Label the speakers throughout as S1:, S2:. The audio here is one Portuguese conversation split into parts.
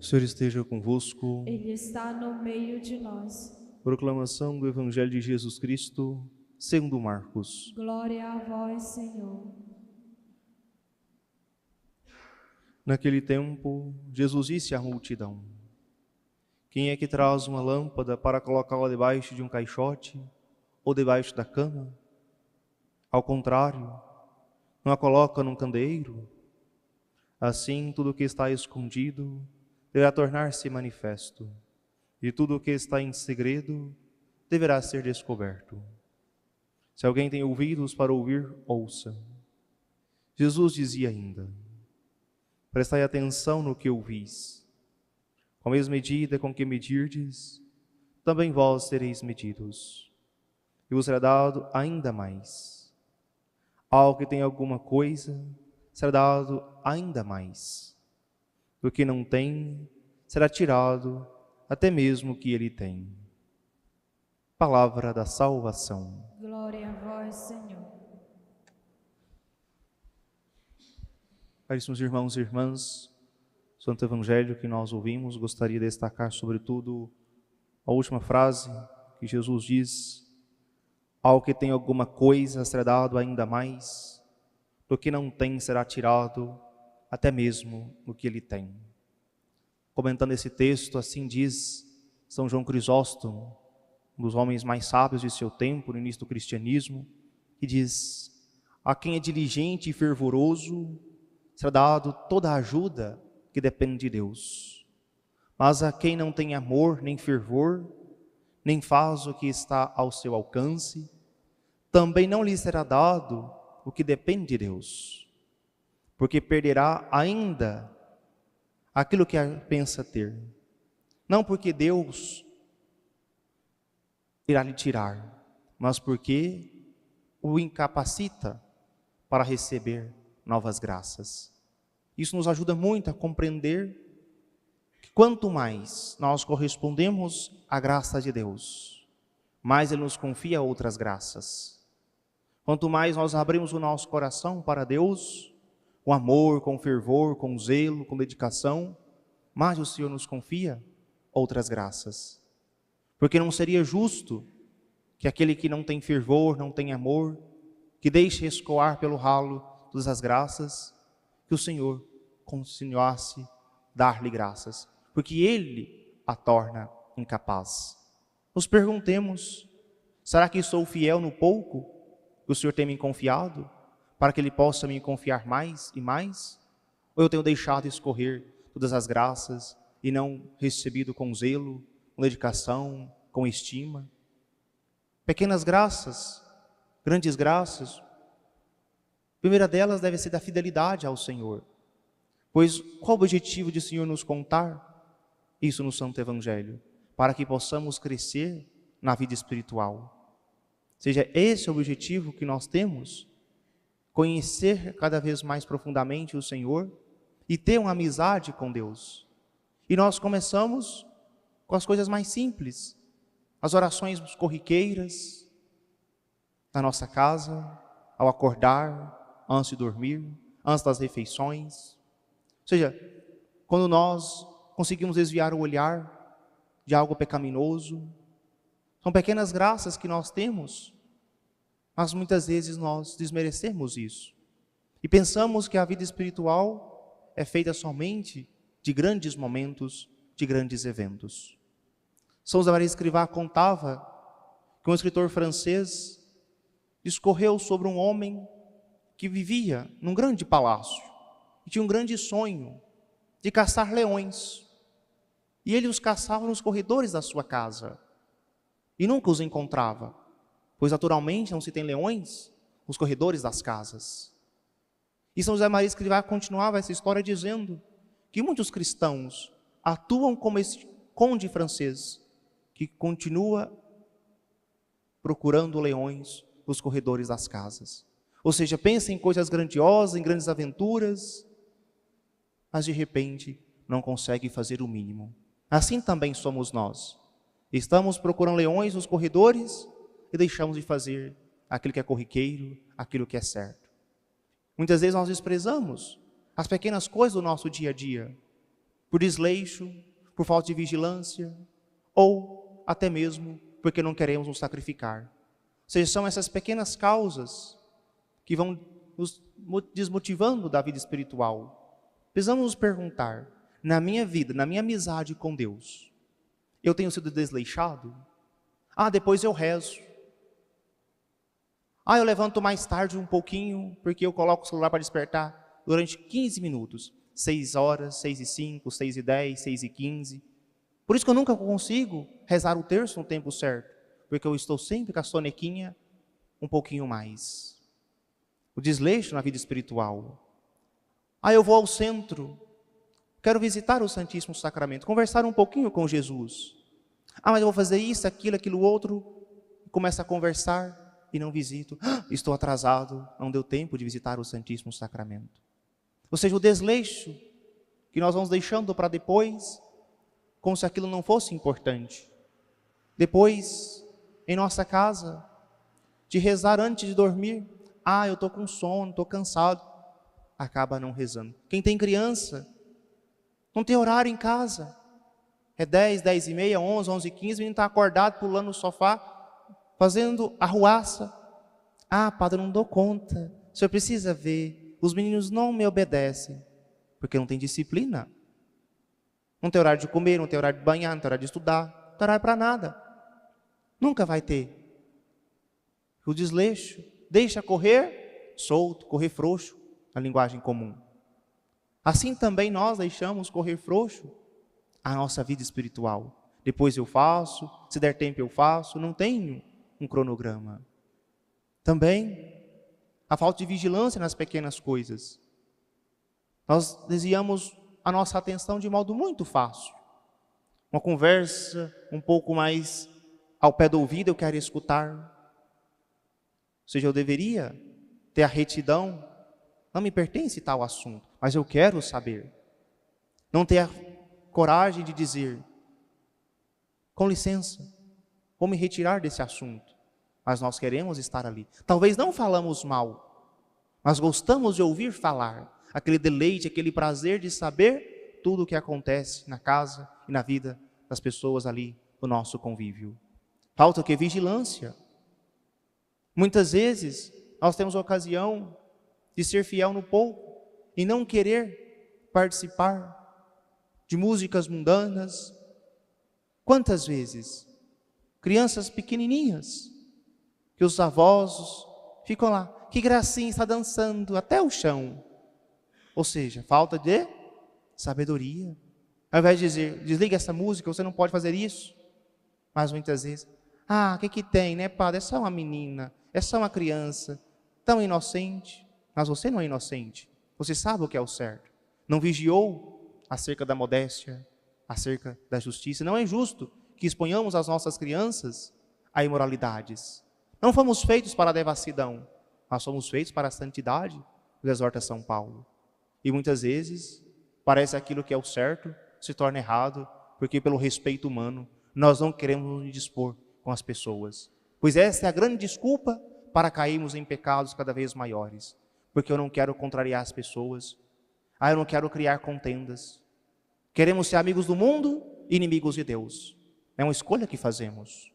S1: O Senhor esteja convosco.
S2: Ele está no meio de nós.
S1: Proclamação do Evangelho de Jesus Cristo, segundo Marcos.
S2: Glória a vós, Senhor.
S1: Naquele tempo, Jesus disse à multidão: Quem é que traz uma lâmpada para colocá-la debaixo de um caixote ou debaixo da cama? Ao contrário, não a coloca num candeeiro? Assim, tudo o que está escondido deverá tornar-se manifesto, e tudo o que está em segredo deverá ser descoberto. Se alguém tem ouvidos para ouvir, ouça. Jesus dizia ainda: Prestai atenção no que ouvis. Com a mesma medida com que medirdes, também vós sereis medidos, e vos será dado ainda mais. Ao que tem alguma coisa, será dado ainda mais. Do que não tem, será tirado até mesmo o que ele tem. Palavra da salvação.
S2: Glória a vós, Senhor.
S1: Caríssimos irmãos e irmãs, o Santo Evangelho que nós ouvimos, gostaria de destacar sobretudo a última frase que Jesus diz: Ao que tem alguma coisa será dado ainda mais, do que não tem será tirado até mesmo o que ele tem. Comentando esse texto, assim diz São João Crisóstomo, um dos homens mais sábios de seu tempo, no início do cristianismo, que diz: a quem é diligente e fervoroso será dado toda a ajuda que depende de Deus. Mas a quem não tem amor nem fervor, nem faz o que está ao seu alcance, também não lhe será dado o que depende de Deus, porque perderá ainda aquilo que pensa ter. Não porque Deus irá lhe tirar, mas porque o incapacita para receber novas graças. Isso nos ajuda muito a compreender que quanto mais nós correspondemos à graça de Deus, mais Ele nos confia outras graças. Quanto mais nós abrimos o nosso coração para Deus, com amor, com fervor, com zelo, com dedicação, mais o Senhor nos confia outras graças. Porque não seria justo que aquele que não tem fervor, não tem amor, que deixe escoar pelo ralo todas as graças, que o Senhor continuasse a dar-lhe graças, porque Ele a torna incapaz. Nos perguntemos: será que sou fiel no pouco que o Senhor tem me confiado, para que Ele possa me confiar mais e mais? Ou eu tenho deixado escorrer todas as graças e não recebido com zelo, com dedicação, com estima? Pequenas graças, grandes graças. A primeira delas deve ser da fidelidade ao Senhor. Pois qual o objetivo de o Senhor nos contar isso no Santo Evangelho? Para que possamos crescer na vida espiritual. Seja esse o objetivo que nós temos, conhecer cada vez mais profundamente o Senhor e ter uma amizade com Deus. E nós começamos com as coisas mais simples, as orações corriqueiras, na nossa casa, ao acordar, antes de dormir, antes das refeições. Ou seja, quando nós conseguimos desviar o olhar de algo pecaminoso, são pequenas graças que nós temos, mas muitas vezes nós desmerecemos isso. E pensamos que a vida espiritual é feita somente de grandes momentos, de grandes eventos. São José Maria Escrivá contava que um escritor francês discorreu sobre um homem que vivia num grande palácio e tinha um grande sonho de caçar leões. E ele os caçava nos corredores da sua casa e nunca os encontrava, pois naturalmente não se tem leões nos corredores das casas. E São José Maria Escrivá continuava essa história dizendo que muitos cristãos atuam como esse conde francês que continua procurando leões nos corredores das casas. Ou seja, pensa em coisas grandiosas, em grandes aventuras, mas de repente não consegue fazer o mínimo. Assim também somos nós. Estamos procurando leões nos corredores e deixamos de fazer aquilo que é corriqueiro, aquilo que é certo. Muitas vezes nós desprezamos as pequenas coisas do nosso dia a dia. por desleixo, por falta de vigilância, ou até mesmo porque não queremos nos sacrificar. Ou seja, são essas pequenas causas que vão nos desmotivando da vida espiritual. Precisamos nos perguntar, na minha vida, na minha amizade com Deus, eu tenho sido desleixado? Depois eu rezo. Eu levanto mais tarde um pouquinho, porque eu coloco o celular para despertar durante 15 minutos. 6 horas, 6:05, 6:10, 6:15. Por isso que eu nunca consigo rezar o terço no tempo certo, porque eu estou sempre com a sonequinha um pouquinho mais. O desleixo na vida espiritual. Eu vou ao centro, quero visitar o Santíssimo Sacramento, conversar um pouquinho com Jesus. Mas eu vou fazer isso, aquilo outro. Começa a conversar e não visito. Estou atrasado, não deu tempo de visitar o Santíssimo Sacramento. Ou seja, o desleixo que nós vamos deixando para depois, como se aquilo não fosse importante. Depois, em nossa casa, de rezar antes de dormir. Eu estou com sono, estou cansado. Acaba não rezando. Quem tem criança, não tem horário em casa. É 10, 10:30, 11, 11:15, o menino está acordado, pulando no sofá, fazendo arruaça. Padre, eu não dou conta. O senhor precisa ver. Os meninos não me obedecem, porque não tem disciplina. Não tem horário de comer, não tem horário de banhar, não tem horário de estudar, não tem horário para nada. Nunca vai ter. O desleixo deixa correr solto, correr frouxo, na linguagem comum. Assim também nós deixamos correr frouxo a nossa vida espiritual. Depois eu faço, se der tempo eu faço, não tenho um cronograma. Também a falta de vigilância nas pequenas coisas. Nós desviamos a nossa atenção de modo muito fácil. Uma conversa um pouco mais ao pé do ouvido, eu quero escutar. Ou seja, eu deveria ter a retidão. Não me pertence tal assunto, mas eu quero saber. Não ter a coragem de dizer, com licença, vou me retirar desse assunto. Mas nós queremos estar ali. Talvez não falamos mal, mas gostamos de ouvir falar. Aquele deleite, aquele prazer de saber tudo o que acontece na casa e na vida das pessoas ali no nosso convívio. Falta o que? Vigilância. Muitas vezes nós temos a ocasião de ser fiel no pouco e não querer participar de músicas mundanas. Quantas vezes crianças pequenininhas que os avós ficam lá, que gracinha, está dançando até o chão. Ou seja, falta de sabedoria. Ao invés de dizer, desliga essa música, você não pode fazer isso. Mas muitas vezes, o que tem, né, padre? É só uma menina, é só uma criança, tão inocente. Mas você não é inocente. Você sabe o que é o certo. Não vigiou acerca da modéstia, acerca da justiça. Não é justo que exponhamos as nossas crianças a imoralidades. Não fomos feitos para a devassidão, mas somos feitos para a santidade, nos exorta São Paulo. E muitas vezes, parece aquilo que é o certo, se torna errado, porque pelo respeito humano, nós não queremos nos dispor com as pessoas. Pois essa é a grande desculpa para cairmos em pecados cada vez maiores. Porque eu não quero contrariar as pessoas. Eu não quero criar contendas. Queremos ser amigos do mundo e inimigos de Deus. É uma escolha que fazemos.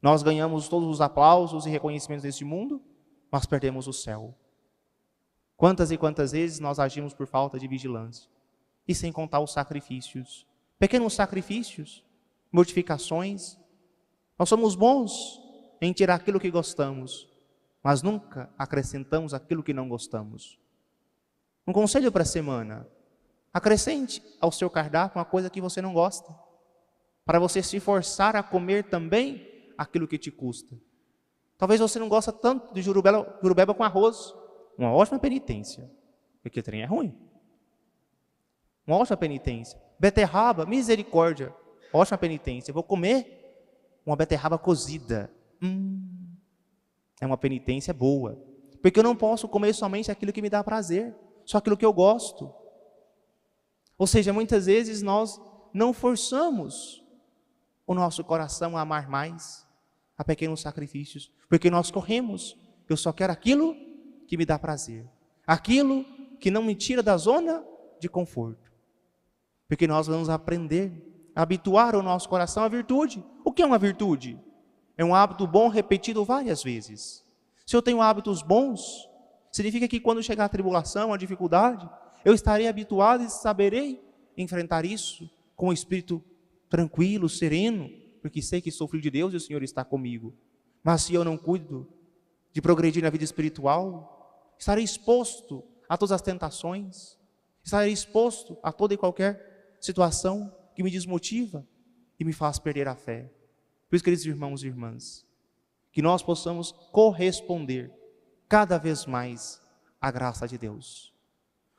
S1: Nós ganhamos todos os aplausos e reconhecimentos deste mundo, mas perdemos o céu. Quantas e quantas vezes nós agimos por falta de vigilância. E sem contar os sacrifícios. Pequenos sacrifícios, mortificações. Nós somos bons em tirar aquilo que gostamos, mas nunca acrescentamos aquilo que não gostamos. Um conselho para a semana: acrescente ao seu cardápio uma coisa que você não gosta, para você se forçar a comer também aquilo que te custa. Talvez você não gosta tanto de jurubeba com arroz, uma ótima penitência, porque o trem é ruim. Uma ótima penitência. Beterraba, misericórdia, ótima penitência. Vou comer uma beterraba cozida. É uma penitência boa, porque eu não posso comer somente aquilo que me dá prazer, só aquilo que eu gosto. Ou seja, muitas vezes nós não forçamos o nosso coração a amar mais, a pequenos sacrifícios, porque nós corremos, eu só quero aquilo que me dá prazer, aquilo que não me tira da zona de conforto. Porque nós vamos aprender a habituar o nosso coração à virtude. O que é uma virtude? É um hábito bom repetido várias vezes. Se eu tenho hábitos bons, significa que quando chegar a tribulação, a dificuldade, eu estarei habituado e saberei enfrentar isso com um espírito tranquilo, sereno, porque sei que sou filho de Deus e o Senhor está comigo. Mas se eu não cuido de progredir na vida espiritual, estarei exposto a todas as tentações, estarei exposto a toda e qualquer situação que me desmotiva e me faz perder a fé. Por isso, queridos irmãos e irmãs, que nós possamos corresponder cada vez mais à graça de Deus.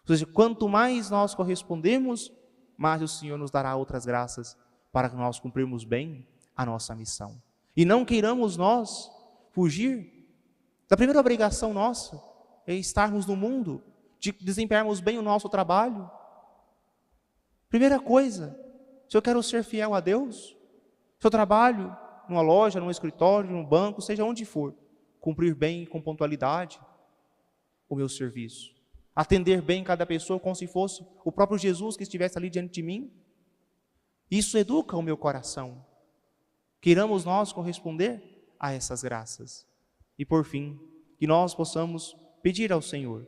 S1: Ou seja, quanto mais nós correspondemos, mais o Senhor nos dará outras graças para que nós cumprirmos bem a nossa missão. E não queiramos nós fugir da primeira obrigação nossa, é estarmos no mundo, de desempenharmos bem o nosso trabalho. Primeira coisa, se eu quero ser fiel a Deus, se eu trabalho numa loja, num escritório, num banco, seja onde for, cumprir bem com pontualidade o meu serviço. Atender bem cada pessoa como se fosse o próprio Jesus que estivesse ali diante de mim. Isso educa o meu coração. Queiramos nós corresponder a essas graças. E por fim, que nós possamos pedir ao Senhor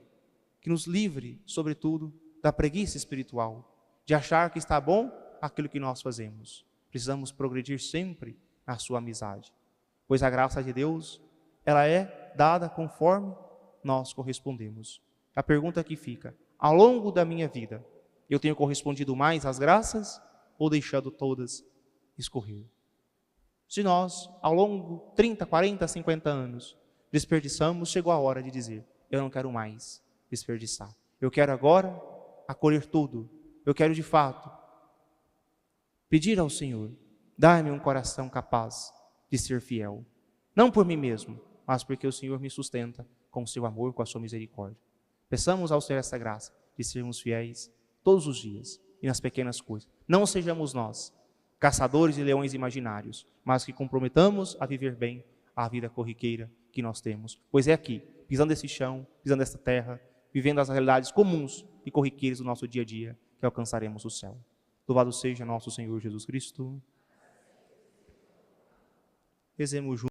S1: que nos livre, sobretudo, da preguiça espiritual, de achar que está bom aquilo que nós fazemos. Precisamos progredir sempre na sua amizade, pois a graça de Deus, ela é dada conforme nós correspondemos. A pergunta que fica, ao longo da minha vida, eu tenho correspondido mais às graças ou deixado todas escorrer? Se nós, ao longo 30, 40, 50 anos, desperdiçamos, chegou a hora de dizer, eu não quero mais desperdiçar. Eu quero agora acolher tudo. Eu quero de fato pedir ao Senhor, dá-me um coração capaz de ser fiel. Não por mim mesmo, mas porque o Senhor me sustenta com o seu amor, com a sua misericórdia. Peçamos ao Senhor essa graça de sermos fiéis todos os dias e nas pequenas coisas. Não sejamos nós caçadores de leões imaginários, mas que comprometamos a viver bem a vida corriqueira que nós temos. Pois é aqui, pisando esse chão, pisando essa terra, vivendo as realidades comuns e corriqueiras do nosso dia a dia, que alcançaremos o céu. Louvado seja nosso Senhor Jesus Cristo. Rezemos juntos.